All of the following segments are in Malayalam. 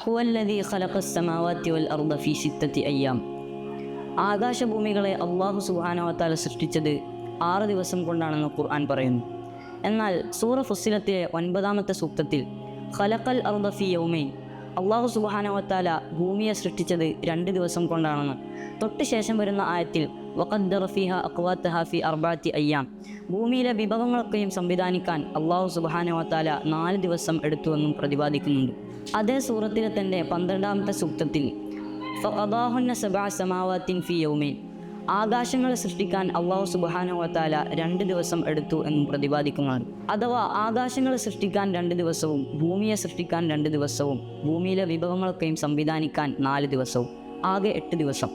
ഹുവല്ലദീ ഖലഖസ് സമാവാതി വൽ അർദ ഫീ സിത്തത്തി അയ്യാം. ആകാശഭൂമികളെ അല്ലാഹു സുബ്ഹാനഹു വ തആല സൃഷ്ടിച്ചത് 6 ദിവസം കൊണ്ടാണെന്ന് ഖുർആൻ പറയുന്നു. എന്നാൽ സൂറ ഫുസ്സിലത്തിലെ 9-ാമത്തെ സൂക്തത്തിൽ ഖലഖൽ അർദ ഫീ യൗമൈൻ, അല്ലാഹു സുബ്ഹാനഹു വ തആല ഭൂമിയെ സൃഷ്ടിച്ചത് 2 ദിവസം കൊണ്ടാണെന്ന്. തൊട്ട് ശേഷം വരുന്ന ആയത്തിൽ വഖദ്ദറ ഫീഹാ അഖ്വാതഹാ ഫീ അർബഅത്തി അയ്യാം, ഭൂമിയിലെ വിഭവങ്ങളൊക്കെയും സംവിധാനിക്കാൻ അല്ലാഹു സുബ്ഹാനഹു വ തആല 4 ദിവസം എടുത്തുവെന്നും പ്രതിപാദിക്കുന്നുണ്ട്. അതേ സൂറത്തിലെ തന്നെ 12-ാമത്തെ സൂക്തത്തിൽ ഫഖദാഹുന്ന സബഅ സമാവാത്തിൻ ഫീ യൗമൈൻ, ആകാശങ്ങളെ സൃഷ്ടിക്കാൻ അല്ലാഹു സുബ്ഹാനഹു വ തആല 2 ദിവസം എടുത്തു എന്നും പ്രതിപാദിക്കുന്നതാണ്. അഥവാ ആകാശങ്ങളെ സൃഷ്ടിക്കാൻ 2 ദിവസവും ഭൂമിയെ സൃഷ്ടിക്കാൻ 2 ദിവസവും ഭൂമിയിലെ വിഭവങ്ങളൊക്കെയും സംവിധാനിക്കാൻ 4 ദിവസവും, ആകെ 8 ദിവസം.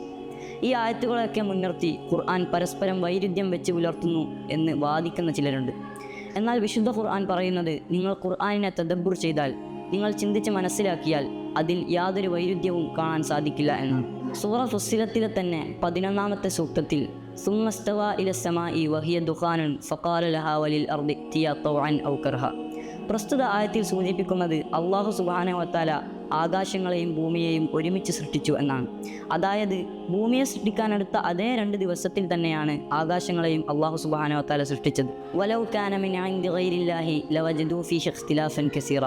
ഈ ആയത്തുകളൊക്കെ മുൻനിർത്തി ഖുർആൻ പരസ്പരം വൈരുദ്ധ്യം വെച്ച് പുലർത്തുന്നു എന്ന് വാദിക്കുന്ന ചിലരുണ്ട്. എന്നാൽ വിശുദ്ധ ഖുർആൻ പറയുന്നത്, നിങ്ങൾ ഖുർആനിനെ തദബ്ബുർ ചെയ്താൽ, നിങ്ങൾ ചിന്തിച്ച് മനസ്സിലാക്കിയാൽ അതിൽ യാതൊരു വൈരുദ്ധ്യവും കാണാൻ സാധിക്കില്ല എന്നാണ്. സൂറ ഫുസ്സിലത്തിലെ തന്നെ 11-ാമത്തെ സൂക്തത്തിൽ സുമ്മസ്തവാ ഇലസ്സമാഇ വഹിയ ദുഖാനുൻ ഫഖാല ലഹാ വലിൽ അർദി തിയാ തൗഅൻ ഔ കർഹ. പ്രസ്തുത ആയത്തിൽ സൂചിപ്പിക്കുന്നത് അല്ലാഹു സുബ്ഹാനഹു വ തആല ആകാശങ്ങളെയും ഭൂമിയെയും ഒരുമിച്ച് സൃഷ്ടിച്ചു എന്നാണ്. അതായത് ഭൂമിയെ സൃഷ്ടിക്കാനെടുത്ത അതേ 2 ദിവസത്തിൽ തന്നെയാണ് ആകാശങ്ങളെയും അല്ലാഹു സുബ്ഹാനഹു വ തആല സൃഷ്ടിച്ചത്. വലൗ കാന മിൻ ഇൻദി ഗൈരില്ലാഹി ലവജദൂ ഫീഹി ഇഖ്തിലാഫൻ കസീറ,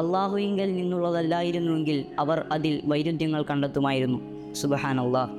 അല്ലാഹുവിങ്കൽ നിന്നുള്ളതല്ലായിരുന്നുവെങ്കിൽ അവർ അതിൽ വൈരുദ്ധ്യങ്ങൾ കണ്ടെത്തുമായിരുന്നു. സുബ്ഹാനല്ലാഹ്.